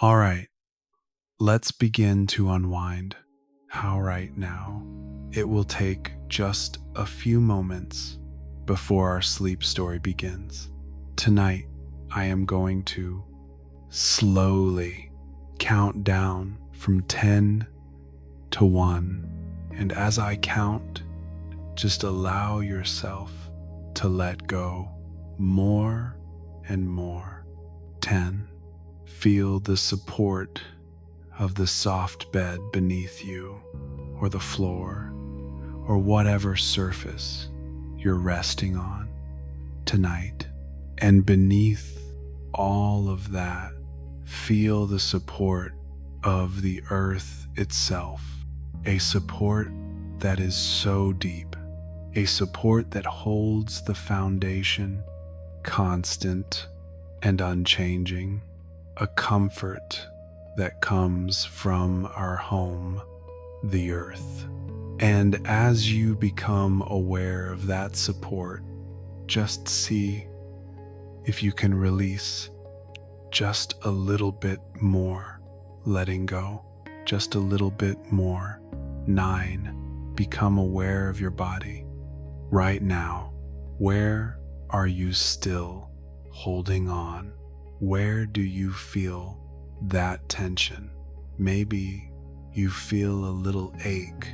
All right, let's begin to unwind. How right now? It will take just a few moments before our sleep story begins. Tonight, I am going to slowly count down from 10 to 1. And as I count, just allow yourself to let go more and more. 10. Feel the support of the soft bed beneath you, or the floor, or whatever surface you're resting on tonight. And beneath all of that, feel the support of the earth itself, a support that is so deep, a support that holds the foundation constant and unchanging, a comfort that comes from our home, the earth. And as you become aware of that support, just see if you can release just a little bit more, letting go, just a little bit more. 9, become aware of your body. Right now, where are you still holding on? Where do you feel that tension? Maybe you feel a little ache.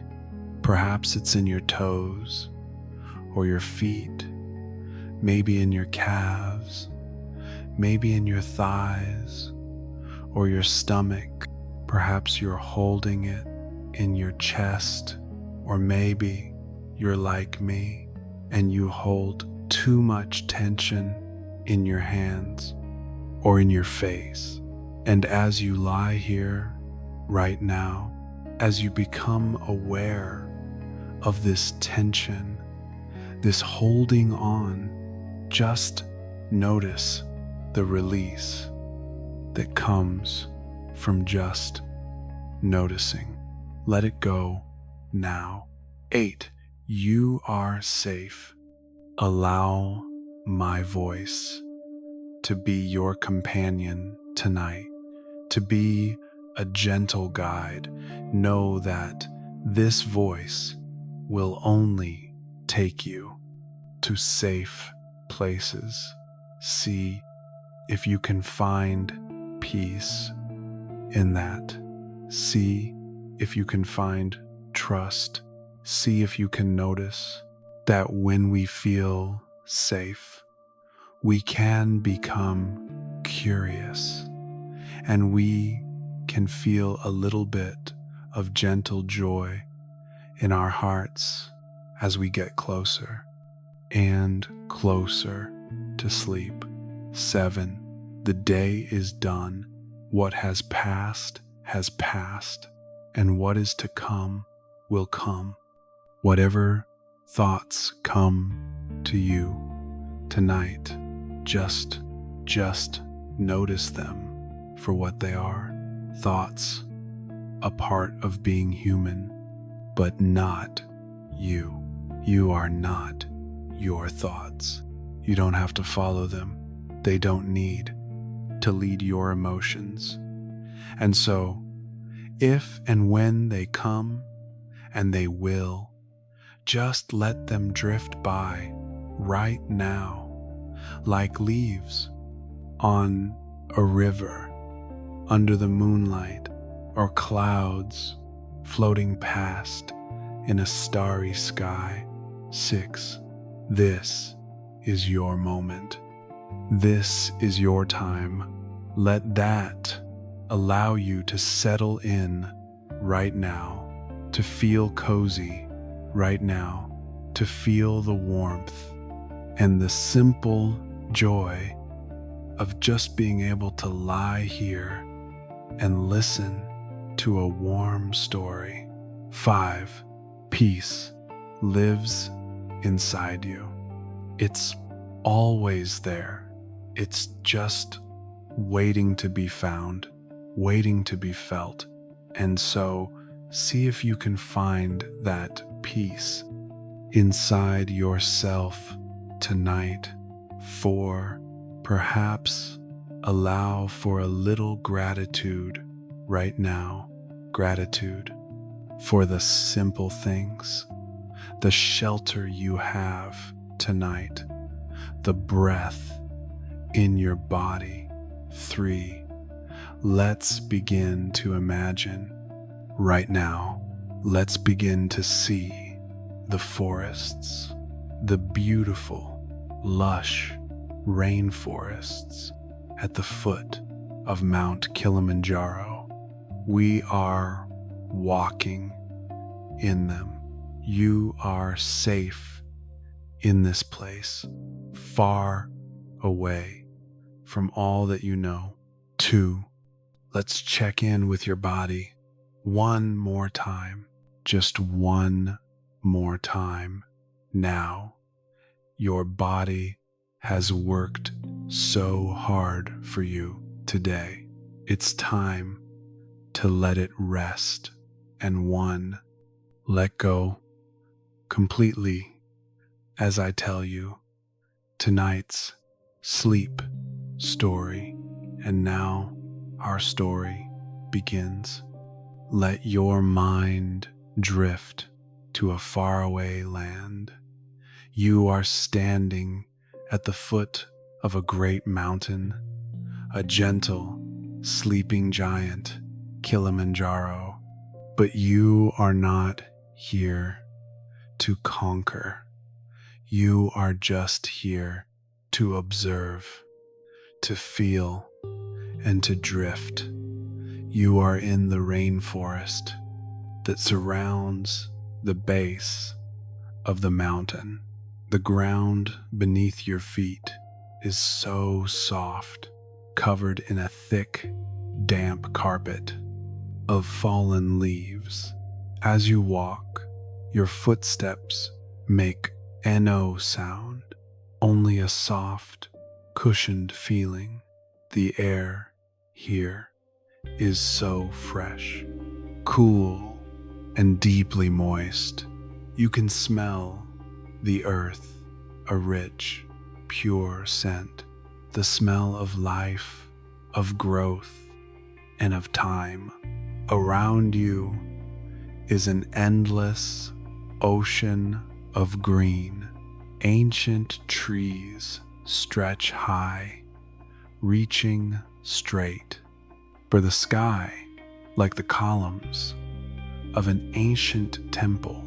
Perhaps it's in your toes or your feet, maybe in your calves, maybe in your thighs or your stomach. Perhaps you're holding it in your chest, or maybe you're like me and you hold too much tension in your hands or in your face. And as you lie here right now, as you become aware of this tension, this holding on, just notice the release that comes from just noticing. Let it go now. 8, you are safe. Allow my voice to be your companion tonight, to be a gentle guide. Know that this voice will only take you to safe places. See if you can find peace in that. See if you can find trust. See if you can notice that when we feel safe, we can become curious, and we can feel a little bit of gentle joy in our hearts as we get closer and closer to sleep. 7, the day is done. What has passed, and what is to come will come. Whatever thoughts come to you tonight, just notice them for what they are. Thoughts, a part of being human, but not you. You are not your thoughts. You don't have to follow them. They don't need to lead your emotions. And so, if and when they come, and they will, just let them drift by right now, like leaves on a river, under the moonlight, or clouds floating past in a starry sky. 6, this is your moment. This is your time. Let that allow you to settle in right now, to feel cozy right now, to feel the warmth and the simple joy of just being able to lie here and listen to a warm story. 5, peace lives inside you. It's always there. It's just waiting to be found, waiting to be felt. And so see if you can find that peace inside yourself tonight. 4, perhaps Allow for a little gratitude right now. Gratitude for the simple things, the shelter you have tonight, the breath in your body. 3. Let's begin to imagine right now. Let's begin to see the forests, the beautiful, lush rainforests at the foot of Mount Kilimanjaro. We are walking in them. You are safe in this place, far away from all that you know. 2. Let's check in with your body one more time, just one more time. Now, your body has worked so hard for you today. It's time to let it rest. And 1, let go completely as I tell you tonight's sleep story. And now our story begins. Let your mind drift to a faraway land. You are standing at the foot of a great mountain, a gentle, sleeping giant, Kilimanjaro. But you are not here to conquer. You are just here to observe, to feel, and to drift. You are in the rainforest that surrounds the base of the mountain. The ground beneath your feet is so soft, covered in a thick, damp carpet of fallen leaves. As you walk, your footsteps make no sound, only a soft, cushioned feeling. The air here is so fresh, cool, and deeply moist. You can smell the earth, a rich, pure scent, the smell of life, of growth, and of time. Around you is an endless ocean of green. Ancient trees stretch high, reaching straight for the sky like the columns of an ancient temple.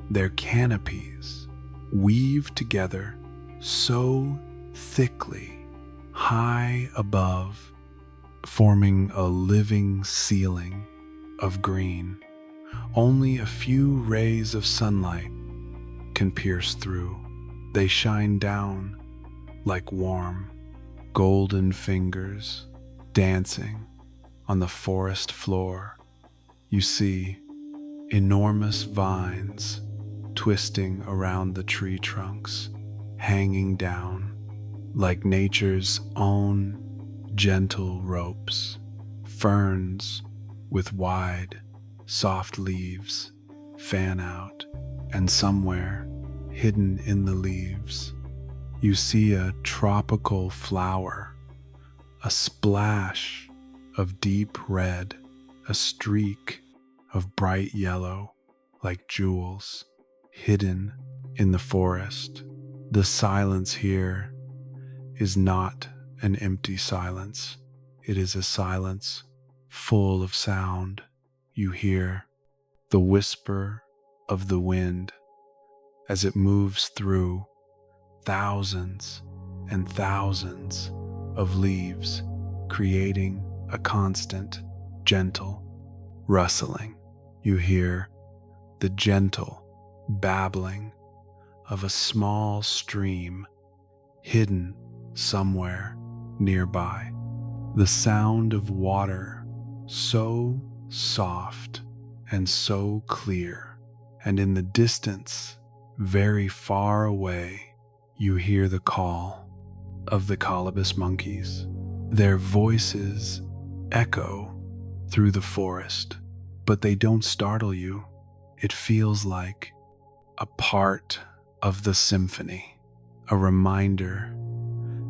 Their canopies weave together so thickly, high above, forming a living ceiling of green. Only a few rays of sunlight can pierce through. They shine down like warm, golden fingers dancing on the forest floor. You see enormous vines twisting around the tree trunks, hanging down like nature's own gentle ropes. Ferns with wide, soft leaves fan out, and somewhere hidden in the leaves, you see a tropical flower, a splash of deep red, a streak of bright yellow like jewels hidden in the forest. The silence here is not an empty silence. It is a silence full of sound. You hear the whisper of the wind as it moves through thousands and thousands of leaves, creating a constant, gentle rustling. You hear the gentle babbling of a small stream hidden somewhere nearby. The sound of water so soft and so clear, and in the distance, very far away, you hear the call of the colobus monkeys. Their voices echo through the forest, but they don't startle you. It feels like a part of the symphony, a reminder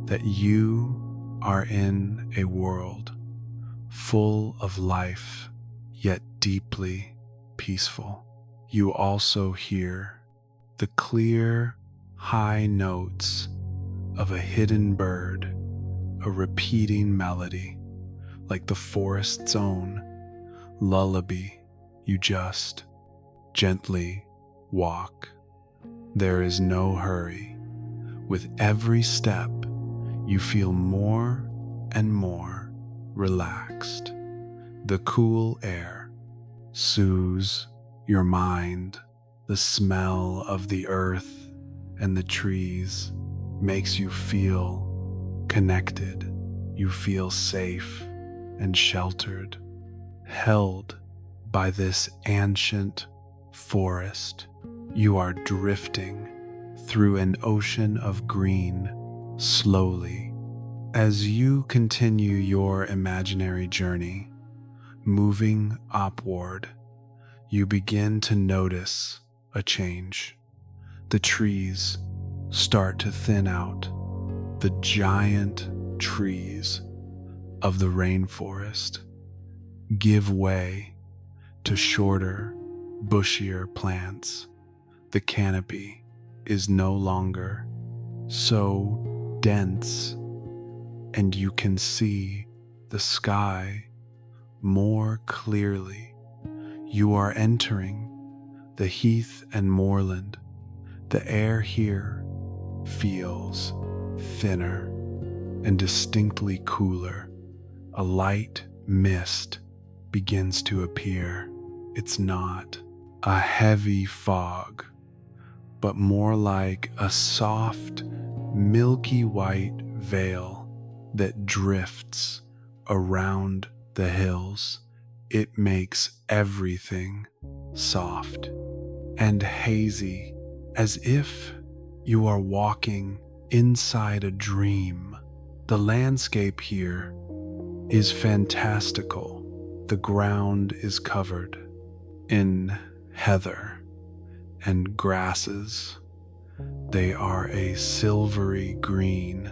that you are in a world full of life, yet deeply peaceful. You also hear the clear, high notes of a hidden bird, a repeating melody, like the forest's own lullaby. You just gently walk. There is no hurry. With every step, you feel more and more relaxed. The cool air soothes your mind. The smell of the earth and the trees makes you feel connected. You feel safe and sheltered, held by this ancient forest. You are drifting through an ocean of green slowly. As you continue your imaginary journey, moving upward, you begin to notice a change. The trees start to thin out. The giant trees of the rainforest give way to shorter, bushier plants. The canopy is no longer so dense, and you can see the sky more clearly. You are entering the heath and moorland. The air here feels thinner and distinctly cooler. A light mist begins to appear. It's not a heavy fog, but more like a soft, milky white veil that drifts around the hills. It makes everything soft and hazy, as if you are walking inside a dream. The landscape here is fantastical. The ground is covered in heather and grasses. They are a silvery green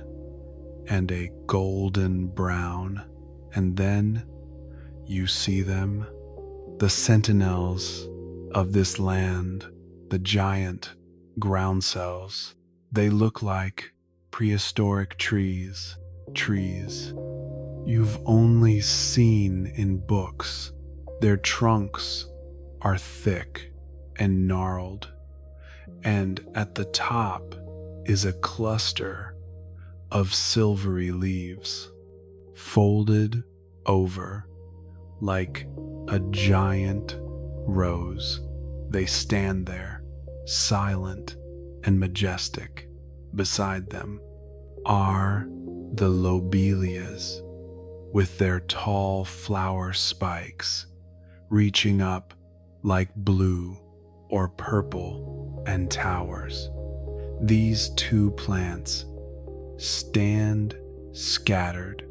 and a golden brown. And then you see them, the sentinels of this land, the giant ground cells. They look like prehistoric trees you've only seen in books. Their trunks are thick and gnarled, and at the top is a cluster of silvery leaves, folded over like a giant rose. They stand there, silent and majestic. Beside them are the lobelias, with their tall flower spikes reaching up like blue or purple and towers. These two plants stand scattered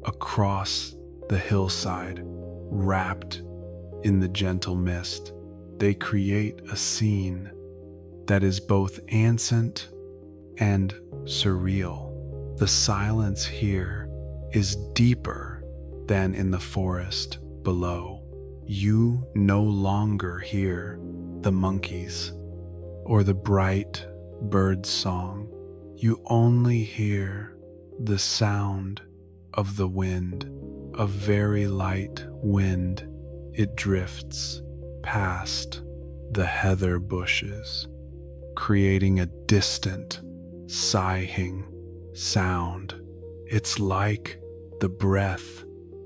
across the hillside, wrapped in the gentle mist. They create a scene that is both ancient and surreal. The silence here is deeper than in the forest below. You no longer hear the monkeys or the bright bird song. You only hear the sound of the wind, a very light wind. It drifts past the heather bushes, creating a distant, sighing sound. It's like the breath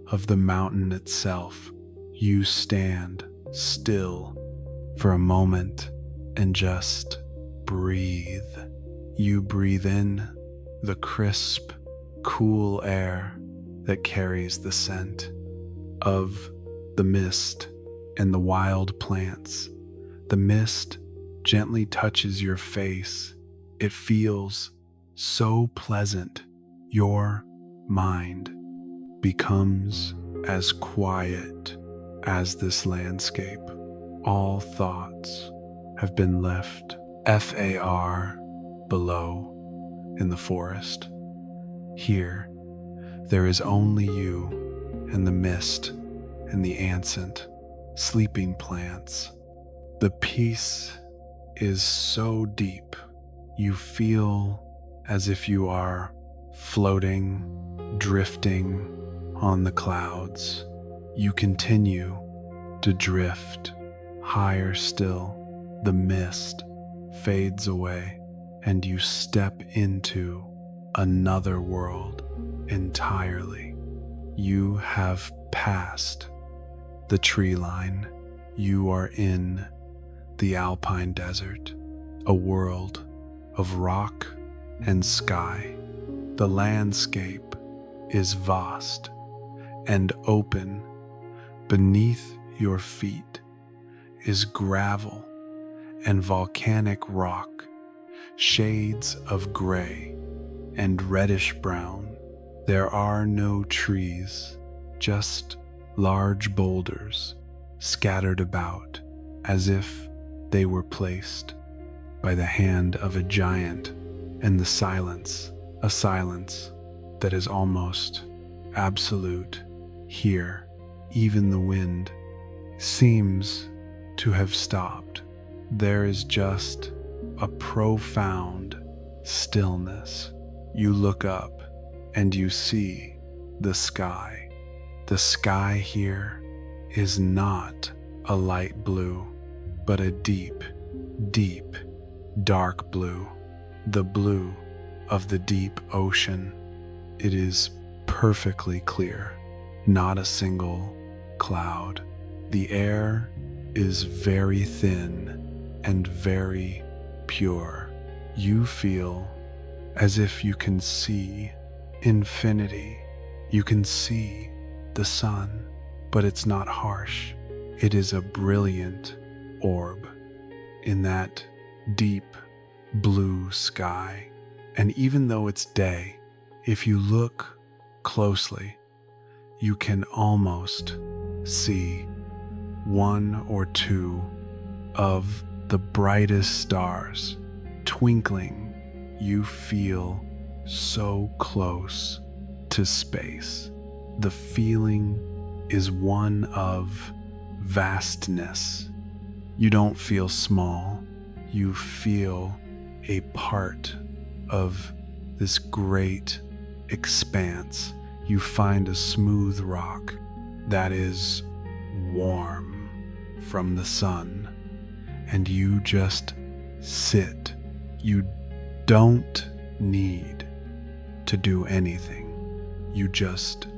of the mountain itself. You stand still for a moment and just breathe. You breathe in the crisp, cool air that carries the scent of the mist and the wild plants. The mist gently touches your face. It feels so pleasant. Your mind becomes as quiet as this landscape. All thoughts have been left far below in the forest. Here, There is only you and the mist and the ancient, sleeping plants. The peace is so deep, you feel as if you are floating, drifting on the clouds. You continue to drift higher still. The mist fades away, and you step into another world entirely. You have passed the tree line. You are in the alpine desert, a world of rock and sky. The landscape is vast and open. Beneath your feet is gravel and volcanic rock, shades of gray and reddish brown. There are no trees, just large boulders scattered about as if they were placed by the hand of a giant, and the silence, a silence that is almost absolute. Here, even the wind seems to have stopped. There is just a profound stillness. You look up and you see the sky. The sky here is not a light blue, but a deep, deep, dark blue. The blue of the deep ocean. It is perfectly clear, not a single cloud. The air is very thin and very pure. You feel as if you can see infinity. You can see the sun, but it's not harsh. It is a brilliant orb in that deep blue sky. And even though it's day, if you look closely, you can almost see one or two of the brightest stars twinkling. You feel so close to space. The feeling is one of vastness. You don't feel small. You feel a part of this great expanse. You find a smooth rock that is warm from the sun, and you just sit. You don't need to do anything. You just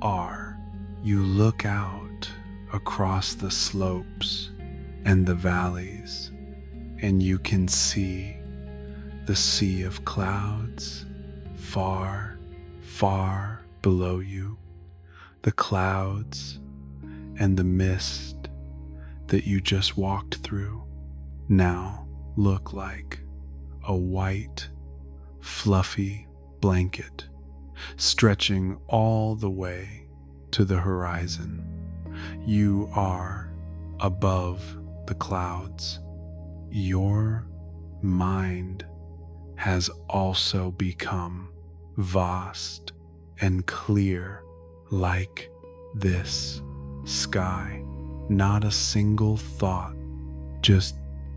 are. You look out across the slopes and the valleys, and you can see the sea of clouds far, far below you. The clouds and the mist that you just walked through now look like a white, fluffy blanket stretching all the way to the horizon. You are above the clouds. Your mind has also become vast and clear like this sky. Not a single thought, just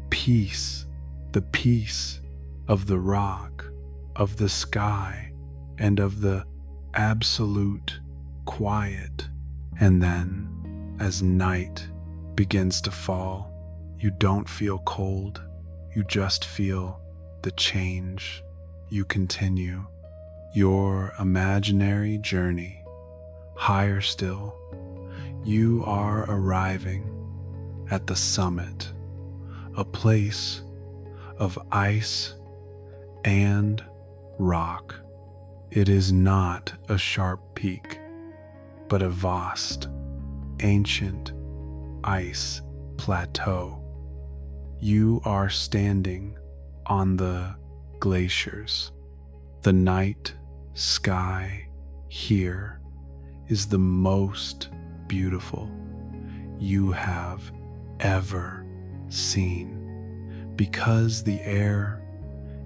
peace, the peace of the rock, of the sky, and of the absolute quiet. And then, as night begins to fall, you don't feel cold, you just feel the change. You continue your imaginary journey. Higher still, you are arriving at the summit, a place of ice and rock. It is not a sharp peak, but a vast, ancient ice plateau. You are standing on the glaciers. The night sky here is the most beautiful you have ever seen, because the air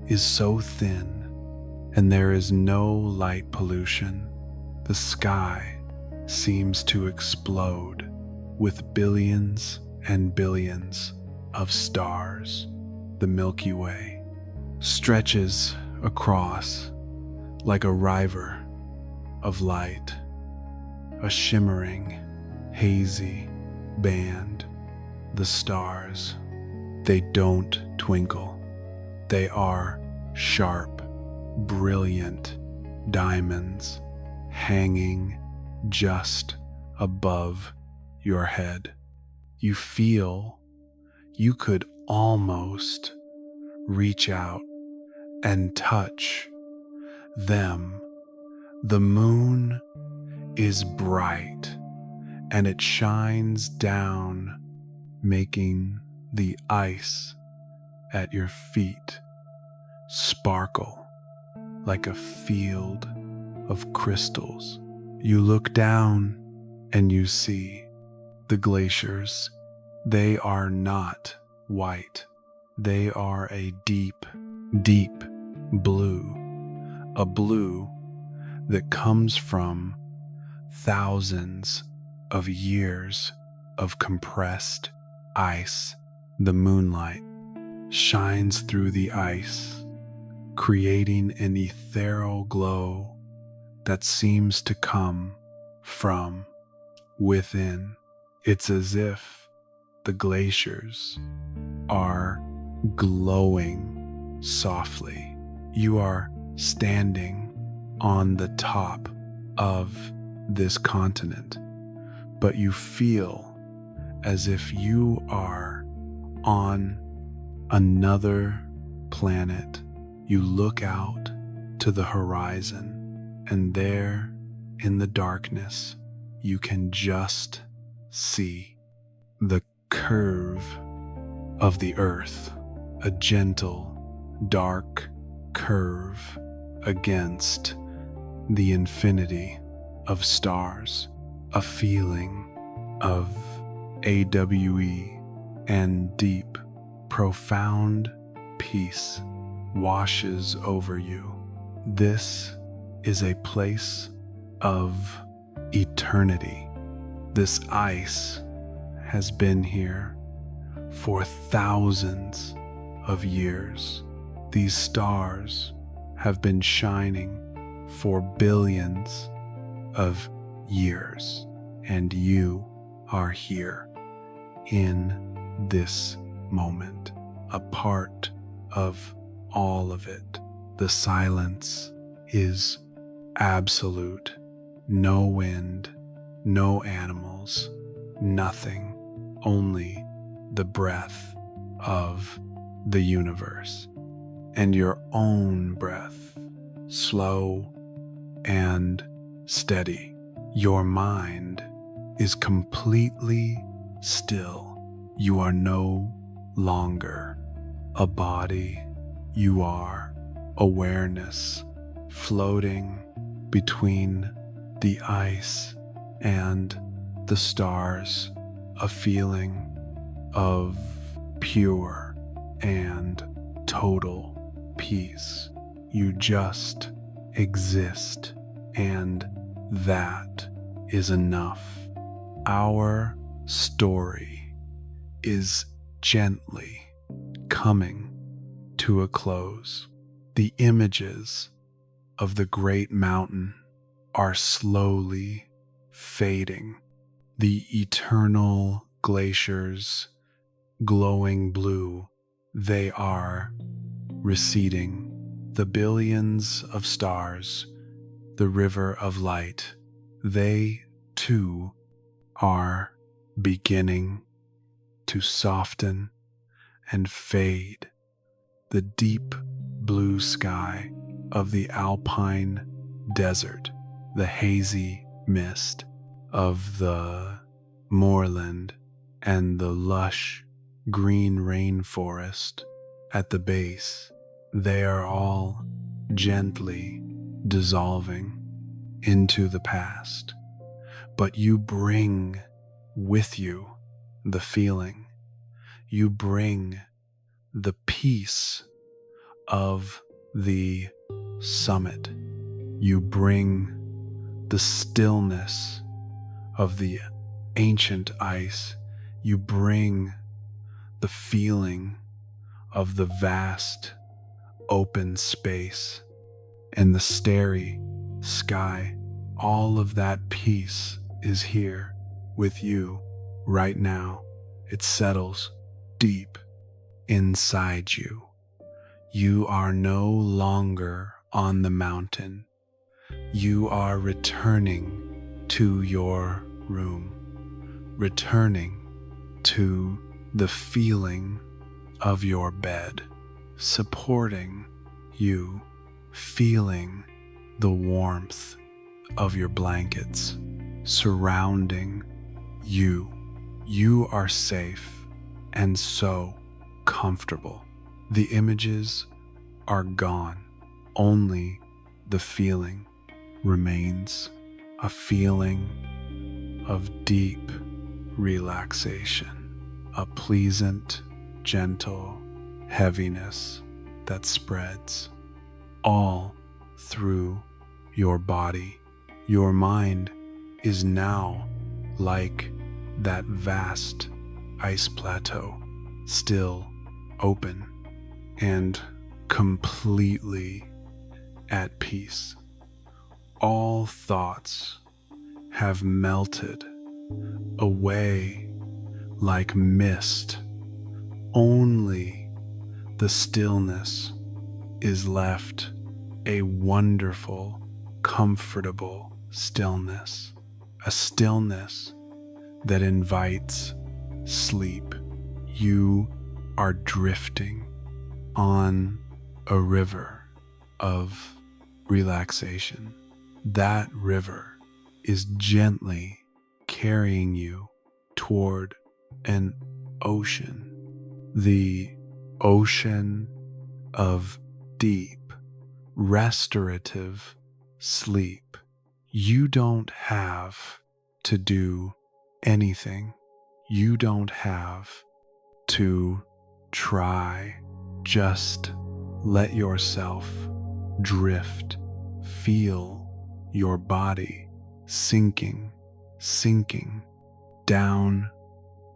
is so thin and there is no light pollution. The sky seems to explode with billions and billions of stars. The Milky Way stretches across like a river of light, a shimmering, hazy band. The stars, they don't twinkle. They are sharp, brilliant diamonds hanging just above your head. You feel you could almost reach out and touch them. The moon is bright and it shines down, making the ice at your feet sparkle like a field of crystals. You look down and you see the glaciers. They are not white. They are a deep, deep blue. A blue that comes from thousands of years of compressed ice. The moonlight shines through the ice, creating an ethereal glow that seems to come from within. It's as if the glaciers are glowing softly. You are standing on the top of this continent, but you feel as if you are on another planet. You look out to the horizon, and there in the darkness, you can just see the curve of the earth, a gentle, dark curve against the infinity of stars. A feeling of AWE and deep, profound peace washes over you. This is a place of eternity. This ice has been here for thousands of years. These stars have been shining for billions of years, and you are here in this moment, a part of all of it. The silence is absolute. No wind, no animals, nothing, only the breath of the universe and your own breath, slow and steady. Your mind is completely still. You are no longer a body. You are awareness floating between the ice and the stars, a feeling of pure and total peace. You just exist, and that is enough. Our story is gently coming to a close. The images of the great mountain are slowly fading. The eternal glaciers, glowing blue, they are receding. The billions of stars, the river of light, they too are beginning to soften and fade. The deep blue sky of the alpine desert, the hazy mist of the moorland, and the lush green rainforest at the base, they are all gently dissolving into the past. But you bring with you the feeling. You bring the peace of the summit. You bring the stillness of the ancient ice. You bring the feeling of the vast open space and the starry sky. All of that peace is here with you right now. It settles deep inside you. You are no longer on the mountain. You are returning to your room, returning to the feeling of your bed, supporting you, feeling the warmth of your blankets surrounding you. You are safe and so comfortable. The images are gone. Only the feeling remains, a feeling of deep relaxation, a pleasant, gentle heaviness that spreads all through your body. Your mind is now like that vast ice plateau, still open and completely at peace. All thoughts have melted away like mist. Only the stillness is left, a wonderful, comfortable stillness, a stillness that invites sleep. You are drifting on a river of relaxation. That river is gently carrying you toward an ocean, the ocean of deep, restorative sleep. You don't have to do anything. You don't have to try. Just let yourself drift. Feel your body sinking down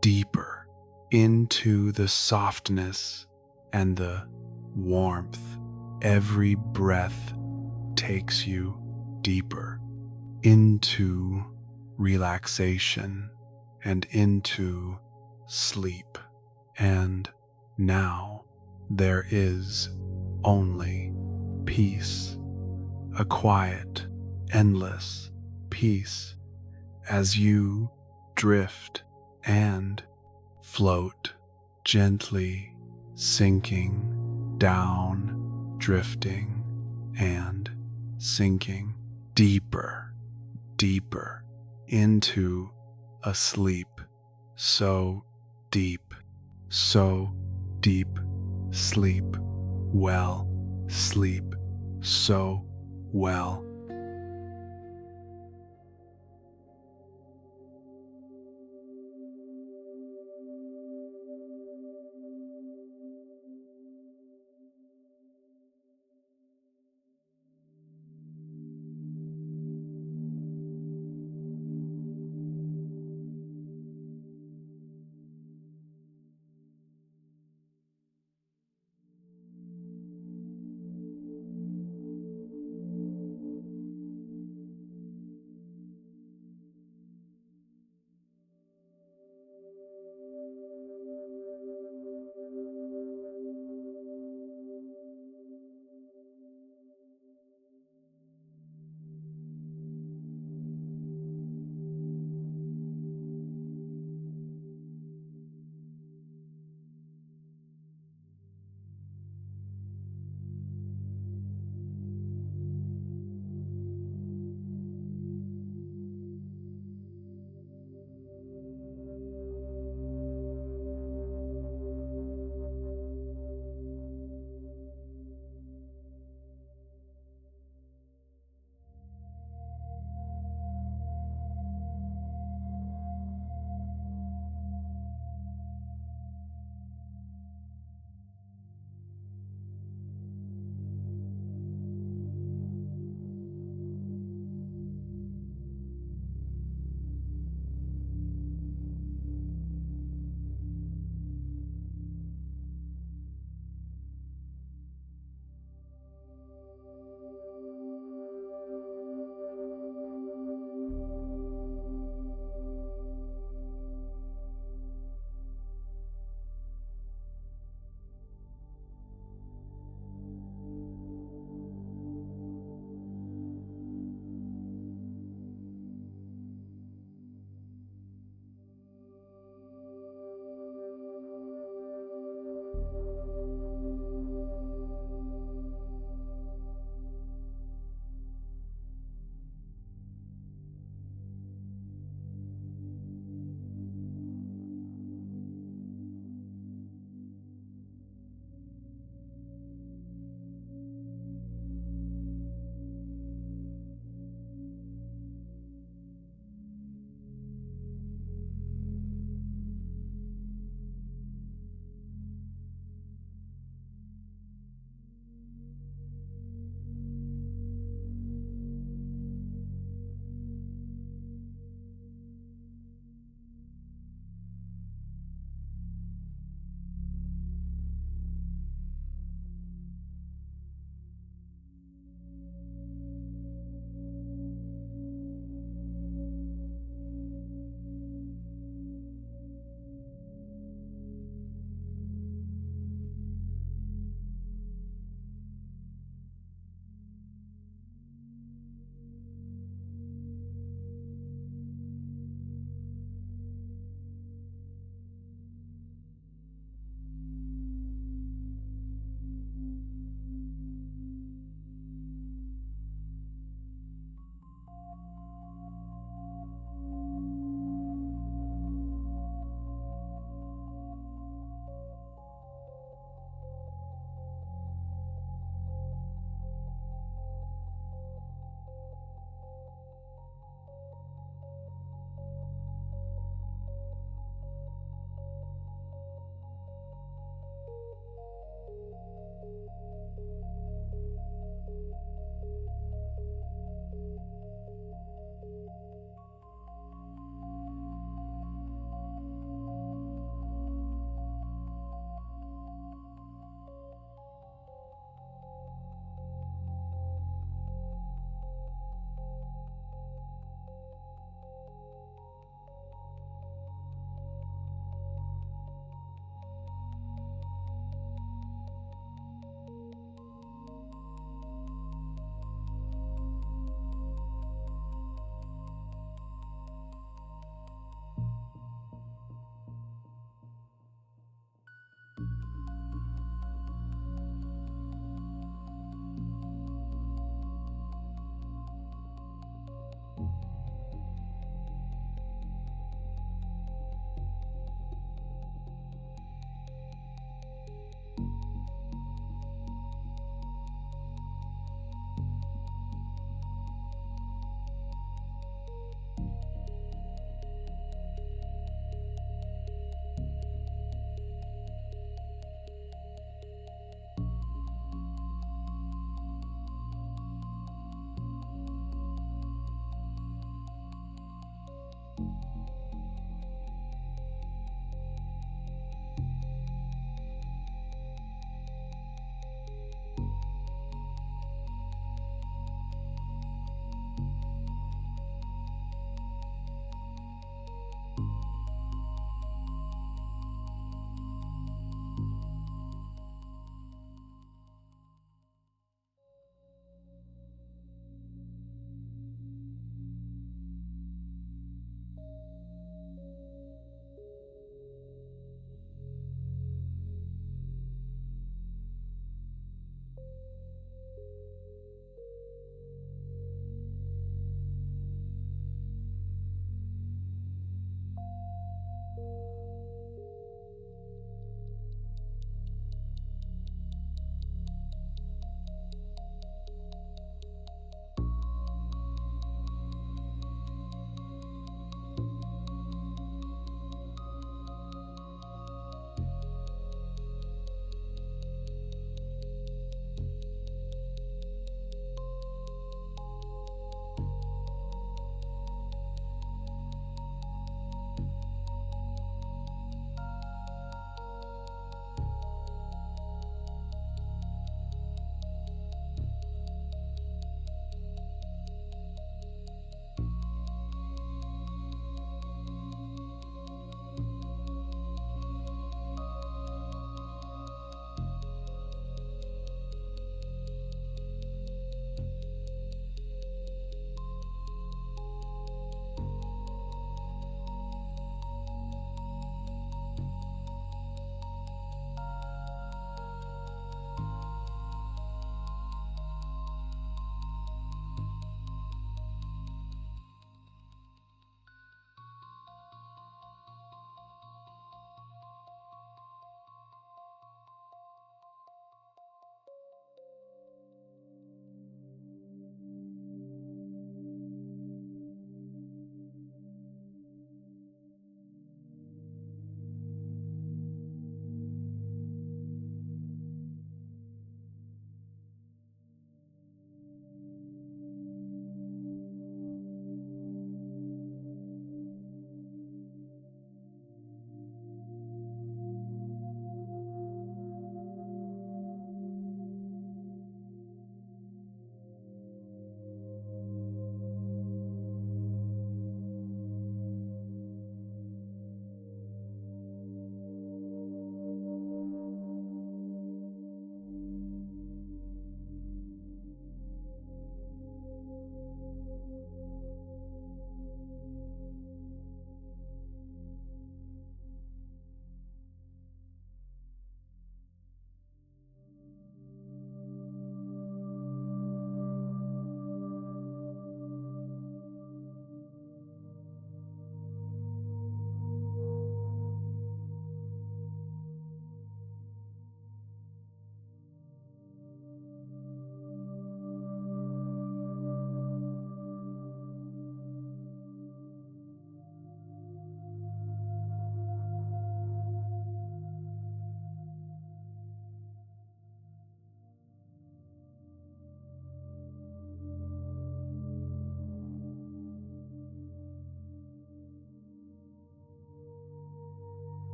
deeper into the softness and the warmth. Every breath takes you deeper into relaxation and into sleep. And now there is only peace, a quiet, endless peace as you drift and float, gently sinking down, drifting and sinking deeper into a sleep so deep sleep, well, sleep so well.